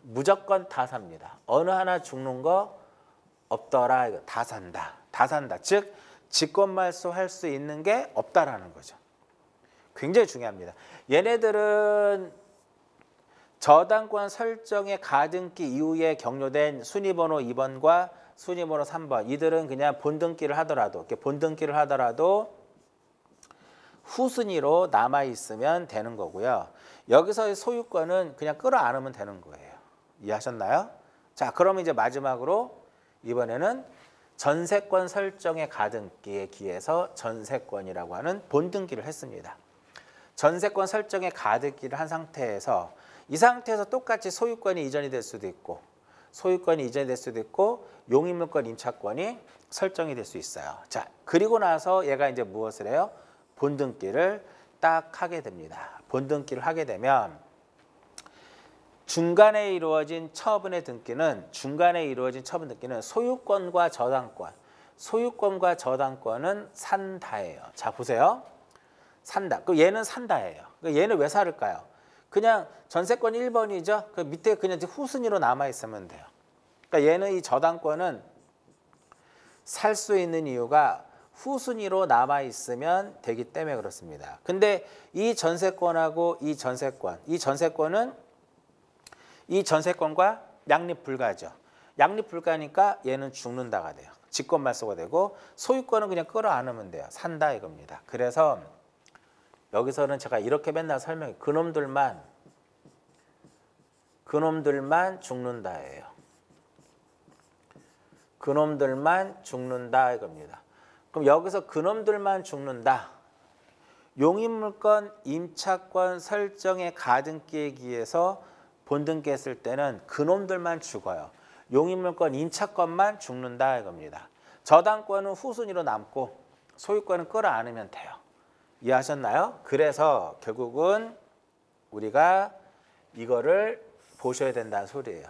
무조건 다 삽니다. 어느 하나 죽는 거 없더라. 이거 다 산다. 다 산다. 즉 직권말소 할 수 있는 게 없다라는 거죠. 굉장히 중요합니다. 얘네들은 저당권 설정의 가등기 이후에 격려된 순위번호 2번과 순위번호 3번 이들은 그냥 본등기를 하더라도 후순위로 남아있으면 되는 거고요. 여기서의 소유권은 그냥 끌어안으면 되는 거예요. 이해하셨나요? 자, 그러면 이제 마지막으로 이번에는 전세권 설정의 가등기에 기해서 전세권이라고 하는 본등기를 했습니다. 전세권 설정의 가등기를 한 상태에서 이 상태에서 똑같이 소유권이 이전이 될 수도 있고 용의물권 임차권이 설정이 될 수 있어요. 자, 그리고 나서 얘가 이제 무엇을 해요? 본등기를 딱 하게 됩니다. 본등기를 하게 되면 중간에 이루어진 처분 등기는 소유권과 저당권은 산다예요. 자, 보세요. 산다. 그 얘는 산다예요. 얘는 왜 살을까요? 그냥 전세권 1번이죠. 그 밑에 그냥 후순위로 남아 있으면 돼요. 그러니까 얘는 이 저당권은 살 수 있는 이유가 후순위로 남아 있으면 되기 때문에 그렇습니다. 근데 이 전세권하고 이 전세권과 양립 불가죠. 양립 불가니까 얘는 죽는다가 돼요. 직권말소가 되고 소유권은 그냥 끌어안으면 돼요. 산다 이겁니다. 그래서 여기서는 제가 이렇게 맨날 설명해. 그놈들만 죽는다예요. 그놈들만 죽는다 이겁니다. 그럼 여기서 그놈들만 죽는다. 용의물권, 임차권 설정의 가등기에 기해서 본등기 했을 때는 그놈들만 죽어요. 용의물권, 임차권만 죽는다 이겁니다. 저당권은 후순위로 남고 소유권은 끌어안으면 돼요. 이해하셨나요? 그래서 결국은 우리가 이거를 보셔야 된다는 소리예요.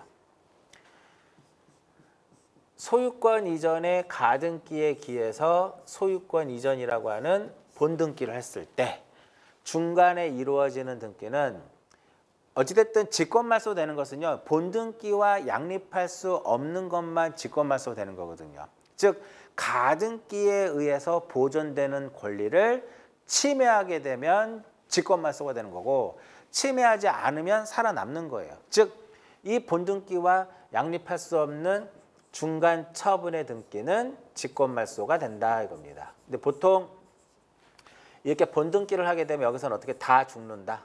소유권 이전의 가등기에 기해서 소유권 이전이라고 하는 본등기를 했을 때 중간에 이루어지는 등기는 어찌됐든 직권말소 되는 것은요. 본등기와 양립할 수 없는 것만 직권말소 되는 거거든요. 즉 가등기에 의해서 보존되는 권리를 침해하게 되면 직권말소가 되는 거고 침해하지 않으면 살아남는 거예요. 즉 이 본등기와 양립할 수 없는 중간 처분의 등기는 직권말소가 된다 이겁니다. 근데 보통 이렇게 본등기를 하게 되면 여기서는 어떻게 다 죽는다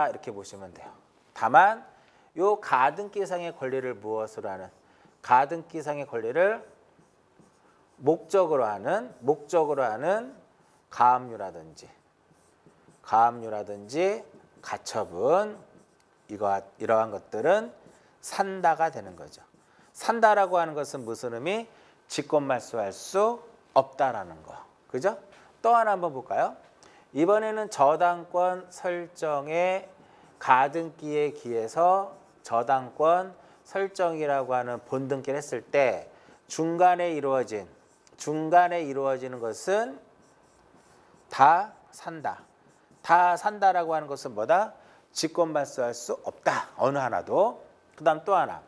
이렇게 보시면 돼요. 다만 요 가등기상의 권리를 무엇으로 하는? 가등기상의 권리를 목적으로 하는 가압류라든지 가처분 이러한 것들은 산다가 되는 거죠. 산다라고 하는 것은 무슨 의미? 직권말소할 수 없다라는 거. 그죠? 또 하나 한번 볼까요? 이번에는 저당권 설정의 가등기에 기해서 저당권 설정이라고 하는 본등기를 했을 때 중간에 이루어지는 것은 다 산다. 다 산다라고 하는 것은 뭐다? 직권말소할 수 없다. 어느 하나도. 그 다음 또 하나.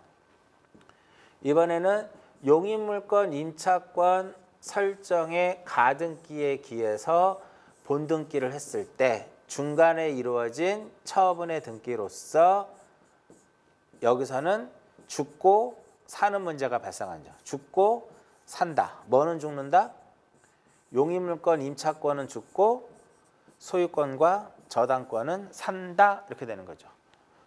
이번에는 용익물권 임차권 설정의 가등기에 기해서 본등기를 했을 때 중간에 이루어진 처분의 등기로서 여기서는 죽고 사는 문제가 발생하죠. 죽고 산다. 뭐는 죽는다? 용익물권 임차권은 죽고 소유권과 저당권은 산다. 이렇게 되는 거죠.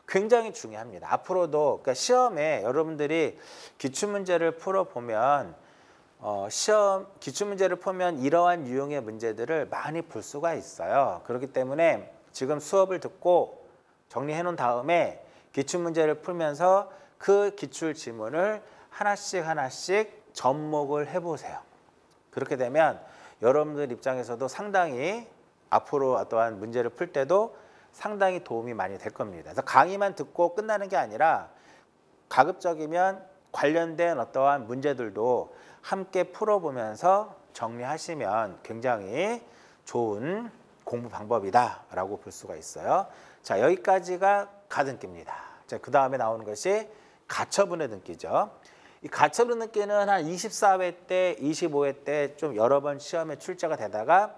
굉장히 중요합니다. 앞으로도 그러니까 시험에 여러분들이 기출문제를 풀어보면 기출문제를 풀면 이러한 유형의 문제들을 많이 볼 수가 있어요. 그렇기 때문에 지금 수업을 듣고 정리해 놓은 다음에 기출문제를 풀면서 그 기출 지문을 하나씩 접목을 해보세요. 그렇게 되면 여러분들 입장에서도 상당히 앞으로 어떠한 문제를 풀 때도 상당히 도움이 많이 될 겁니다. 그래서 강의만 듣고 끝나는 게 아니라 가급적이면 관련된 어떠한 문제들도 함께 풀어보면서 정리하시면 굉장히 좋은 공부 방법이다라고 볼 수가 있어요. 자, 여기까지가 가등기입니다. 자, 그 다음에 나오는 것이 가처분의 등기죠. 이 가처분 등기는 한 24회 때, 25회 때 좀 여러 번 시험에 출제가 되다가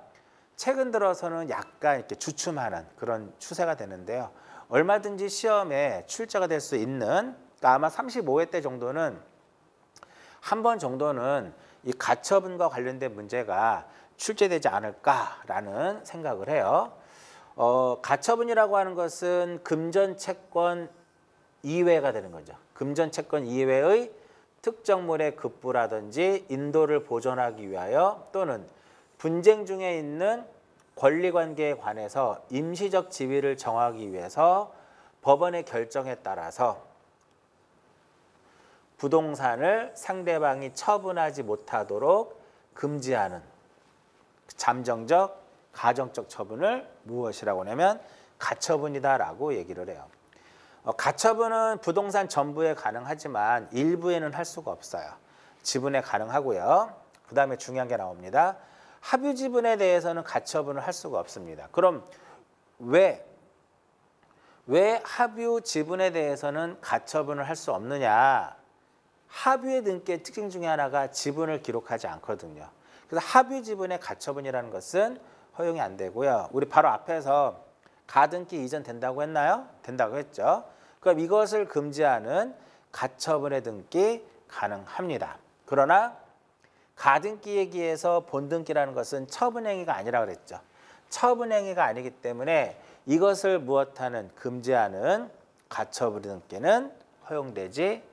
최근 들어서는 약간 이렇게 주춤하는 그런 추세가 되는데요. 얼마든지 시험에 출제가 될 수 있는, 그러니까 아마 35회 때 정도는 한 번 정도는 이 가처분과 관련된 문제가 출제되지 않을까라는 생각을 해요. 가처분이라고 하는 것은 금전채권 이외가 되는 거죠. 금전채권 이외의 특정물의 급부라든지 인도를 보존하기 위하여 또는 분쟁 중에 있는 권리관계에 관해서 임시적 지위를 정하기 위해서 법원의 결정에 따라서 부동산을 상대방이 처분하지 못하도록 금지하는 잠정적, 가정적 처분을 무엇이라고 하냐면 가처분이다라고 얘기를 해요. 가처분은 부동산 전부에 가능하지만 일부에는 할 수가 없어요. 지분에 가능하고요. 그 다음에 중요한 게 나옵니다. 합유 지분에 대해서는 가처분을 할 수가 없습니다. 그럼 왜 합유 지분에 대해서는 가처분을 할 수 없느냐? 합유의 등기의 특징 중에 하나가 지분을 기록하지 않거든요. 그래서 합유 지분의 가처분이라는 것은 허용이 안 되고요. 우리 바로 앞에서 가등기 이전 된다고 했나요? 된다고 했죠. 그럼 이것을 금지하는 가처분의 등기 가능합니다. 그러나 가등기에 기해서 본등기라는 것은 처분행위가 아니라 그랬죠. 처분행위가 아니기 때문에 이것을 무엇하는 금지하는 가처분 등기는 허용되지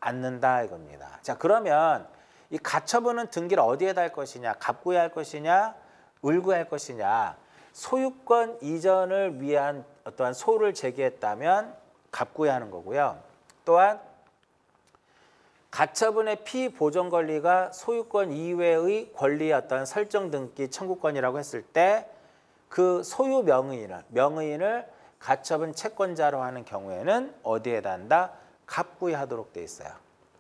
않는다 이겁니다. 자, 그러면 이 가처분은 등기를 어디에다 할 것이냐? 갑구에 할 것이냐? 을구에 할 것이냐? 소유권 이전을 위한 어떠한 소를 제기했다면 갑구에 하는 거고요. 또한 가처분의 피보존 권리가 소유권 이외의 권리의 어떤 설정 등기 청구권이라고 했을 때 그 소유 명의인을 가처분 채권자로 하는 경우에는 어디에다 한다? 갑구에 하도록 돼 있어요.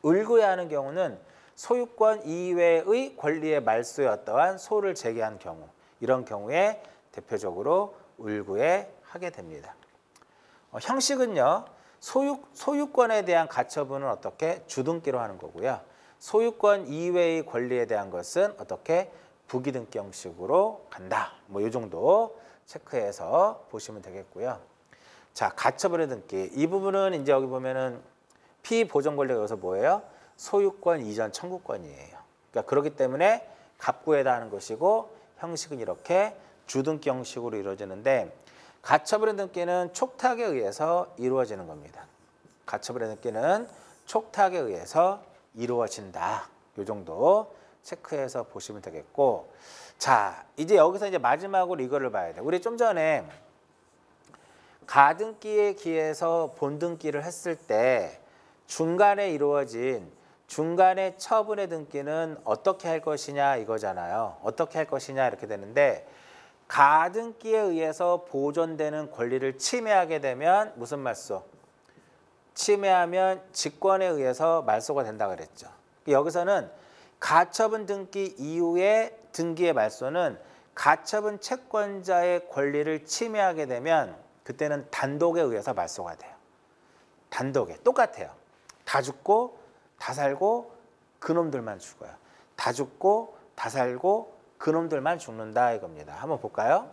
을구에 하는 경우는 소유권 이외의 권리의 말소에 어떠한 소를 제기한 경우, 이런 경우에 대표적으로 을구에 하게 됩니다. 형식은요. 소유권에 대한 가처분은 어떻게? 주등기로 하는 거고요. 소유권 이외의 권리에 대한 것은 어떻게? 부기등기 형식으로 간다. 뭐 이 정도 체크해서 보시면 되겠고요. 자, 가처분의 등기. 이 부분은 이제 여기 보면은 피보존 권리가 여기서 뭐예요? 소유권 이전 청구권이에요. 그러니까 그렇기 때문에 갑구에다 하는 것이고 형식은 이렇게 주등기 형식으로 이루어지는데 가처분의 등기는 촉탁에 의해서 이루어지는 겁니다. 가처분의 등기는 촉탁에 의해서 이루어진다. 요 정도 체크해서 보시면 되겠고, 자, 이제 여기서 이제 마지막으로 이거를 봐야 돼. 우리 좀 전에 가등기에 기해서 본등기를 했을 때 중간에 이루어진 중간에 처분의 등기는 어떻게 할 것이냐 이거잖아요. 어떻게 할 것이냐 이렇게 되는데, 가등기에 의해서 보존되는 권리를 침해하게 되면 무슨 말소? 침해하면 직권에 의해서 말소가 된다 그랬죠. 여기서는 가처분 등기 이후에 등기의 말소는 가처분 채권자의 권리를 침해하게 되면 그때는 단독에 의해서 말소가 돼요. 단독에. 똑같아요. 다 죽고 다 살고 그놈들만 죽어요. 다 죽고 다 살고 그놈들만 죽는다 이겁니다. 한번 볼까요?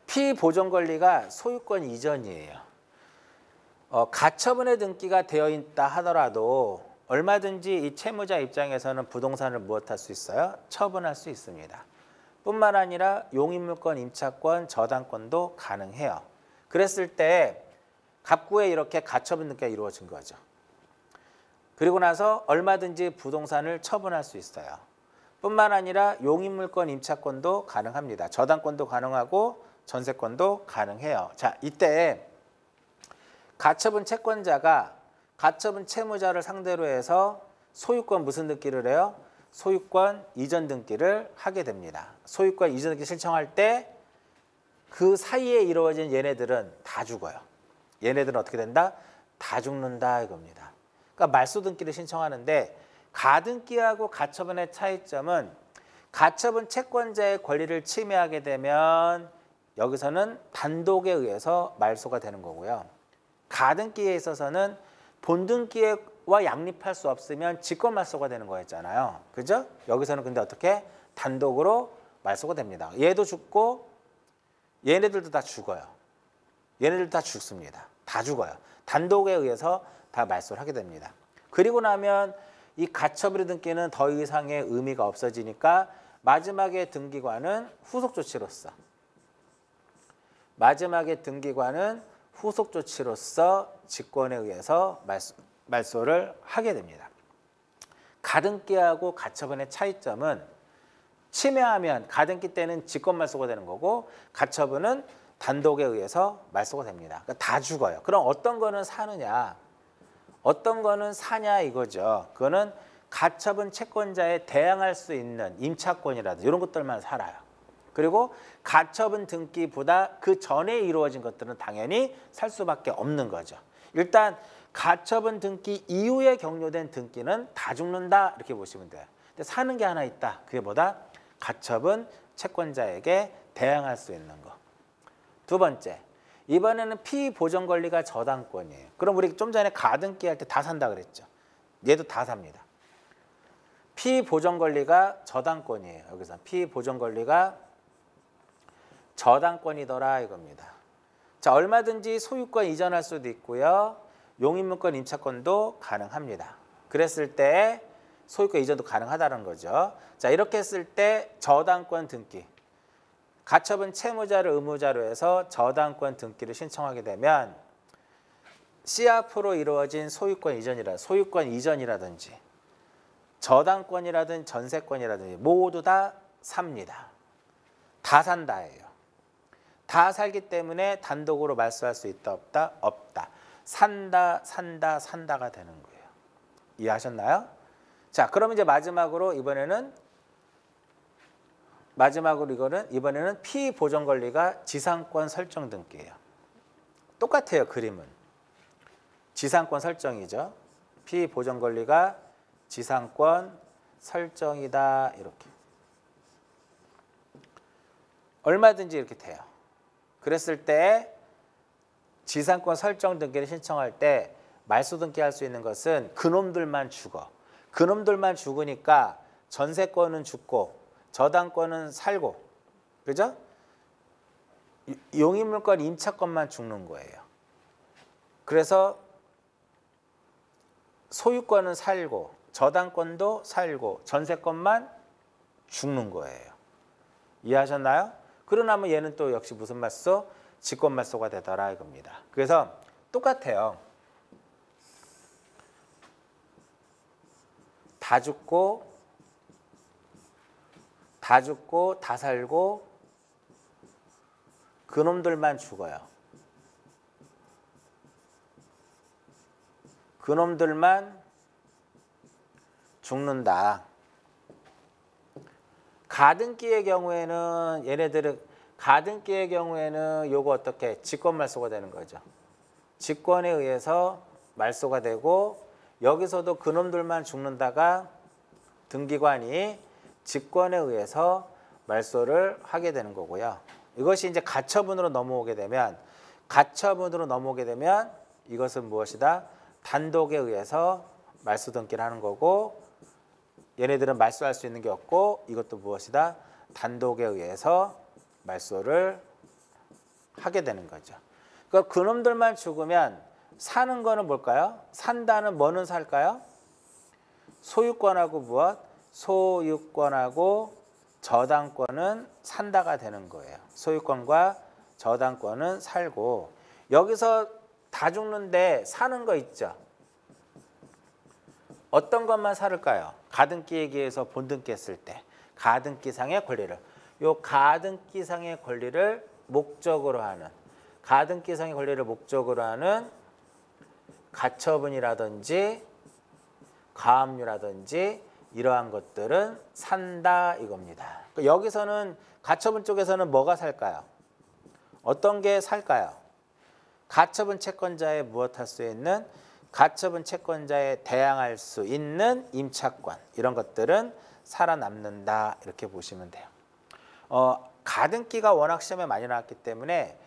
피보존 권리가 소유권 이전이에요. 가처분의 등기가 되어 있다 하더라도 얼마든지 이 채무자 입장에서는 부동산을 무엇할 수 있어요? 처분할 수 있습니다. 뿐만 아니라 용익물권, 임차권, 저당권도 가능해요. 그랬을 때 갑구에 이렇게 가처분 등기가 이루어진 거죠. 그리고 나서 얼마든지 부동산을 처분할 수 있어요. 뿐만 아니라 용익물권, 임차권도 가능합니다. 저당권도 가능하고 전세권도 가능해요. 자, 이때 가처분 채권자가 가처분 채무자를 상대로 해서 소유권 무슨 등기를 해요? 소유권 이전 등기를 하게 됩니다. 소유권 이전 등기 신청할 때 그 사이에 이루어진 얘네들은 다 죽어요. 얘네들은 어떻게 된다? 다 죽는다 이겁니다. 그러니까 말소 등기를 신청하는데 가등기하고 가처분의 차이점은 가처분 채권자의 권리를 침해하게 되면 여기서는 단독에 의해서 말소가 되는 거고요. 가등기에 있어서는 본등기와 양립할 수 없으면 직권말소가 되는 거였잖아요. 그죠? 여기서는 근데 어떻게? 단독으로 말소가 됩니다. 얘도 죽고 얘네들도 다 죽어요. 얘네들 다 죽습니다. 다 죽어요. 단독에 의해서 다 말소를 하게 됩니다. 그리고 나면 이 가처분의 등기는 더 이상의 의미가 없어지니까 마지막에 등기관은 후속 조치로서 직권에 의해서 말소를 하게 됩니다. 가등기하고 가처분의 차이점은 침해하면 가등기 때는 직권말소가 되는 거고 가처분은 단독에 의해서 말소가 됩니다. 그러니까 다 죽어요. 그럼 어떤 거는 사느냐, 어떤 거는 사냐 이거죠. 그거는 가처분 채권자에 대항할 수 있는 임차권이라든지 이런 것들만 살아요. 그리고 가처분 등기보다 그 전에 이루어진 것들은 당연히 살 수밖에 없는 거죠. 일단 가처분 등기 이후에 격려된 등기는 다 죽는다 이렇게 보시면 돼요. 근데 사는 게 하나 있다. 그게 뭐다? 가처분 채권자에게 대항할 수 있는 거. 두 번째, 이번에는 피보존 권리가 저당권이에요. 그럼 우리 좀 전에 가등기 할 때 다 산다 그랬죠. 얘도 다 삽니다. 피보존 권리가 저당권이에요. 여기서 피보존 권리가 저당권이더라 이겁니다. 자, 얼마든지 소유권 이전할 수도 있고요. 용익물권 임차권도 가능합니다. 그랬을 때 소유권 이전도 가능하다는 거죠. 자, 이렇게 했을 때 저당권 등기. 가처분 채무자를 의무자로 해서 저당권 등기를 신청하게 되면 씨앞으로 이루어진 소유권 이전이라든지 저당권이라든지 전세권이라든지 모두 다 삽니다. 다 산다예요. 다 살기 때문에 단독으로 말소할 수 있다 없다? 없다. 산다가 되는 거예요. 이해하셨나요? 자, 그럼 이제 마지막으로 이번에는 피보존 권리가 지상권 설정 등기예요. 똑같아요, 그림은. 지상권 설정이죠. 피보존 권리가 지상권 설정이다 이렇게. 얼마든지 이렇게 돼요. 그랬을 때 지상권 설정 등기를 신청할 때 말소 등기할 수 있는 것은 그놈들만 죽어. 그놈들만 죽으니까 전세권은 죽고 저당권은 살고, 그죠? 용익물권 임차권만 죽는 거예요. 그래서 소유권은 살고 저당권도 살고 전세권만 죽는 거예요. 이해하셨나요? 그러고 나면 얘는 또 역시 무슨 말소? 직권말소가 되더라 이겁니다. 그래서 똑같아요. 다 죽고 다 살고 그놈들만 죽어요. 그놈들만 죽는다. 가등기의 경우에는 요거 어떻게 직권말소가 되는 거죠. 직권에 의해서 말소가 되고 여기서도 그놈들만 죽는다가 등기관이 직권에 의해서 말소를 하게 되는 거고요. 이것이 이제 가처분으로 넘어오게 되면 이것은 무엇이다? 단독에 의해서 말소 등기를 하는 거고 얘네들은 말소할 수 있는 게 없고 이것도 무엇이다? 단독에 의해서 말소를 하게 되는 거죠. 그러니까 그놈들만 죽으면 사는 거는 뭘까요? 산다는 뭐는 살까요? 소유권하고 무엇? 소유권하고 저당권은 산다가 되는 거예요. 소유권과 저당권은 살고 여기서 다 죽는데 사는 거 있죠. 어떤 것만 살을까요? 가등기에 의해서 본등기 했을 때 가등기상의 권리를 가등기상의 권리를 목적으로 하는 가처분이라든지 가압류라든지 이러한 것들은 산다 이겁니다. 여기서는 가처분 쪽에서는 뭐가 살까요? 어떤 게 살까요? 가처분 채권자에 무엇할 수 있는 가처분 채권자에 대항할 수 있는 임차권 이런 것들은 살아남는다 이렇게 보시면 돼요. 가등기가 워낙 시험에 많이 나왔기 때문에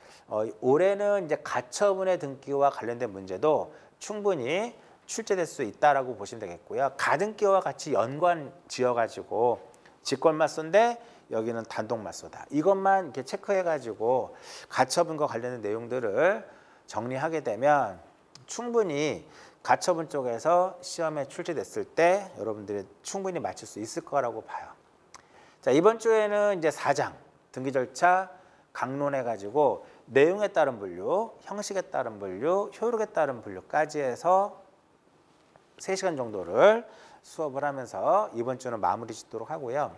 올해는 이제 가처분의 등기와 관련된 문제도 충분히 출제될 수 있다라고 보시면 되겠고요. 가등기와 같이 연관 지어가지고 직권말소인데 여기는 단독말소다. 이것만 이렇게 체크해가지고 가처분과 관련된 내용들을 정리하게 되면 충분히 가처분 쪽에서 시험에 출제됐을 때 여러분들이 충분히 맞출 수 있을 거라고 봐요. 자, 이번 주에는 이제 4장 등기 절차 강론해가지고 내용에 따른 분류, 형식에 따른 분류, 효력에 따른 분류까지 해서 3시간 정도를 수업을 하면서 이번 주는 마무리 짓도록 하고요.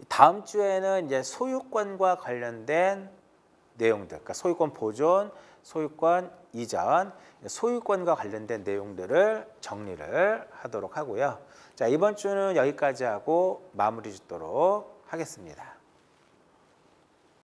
다음 주에는 이제 소유권과 관련된 내용들, 그러니까 소유권 보존, 소유권 이전, 소유권과 관련된 내용들을 정리를 하도록 하고요. 자, 이번 주는 여기까지 하고 마무리 짓도록 하겠습니다.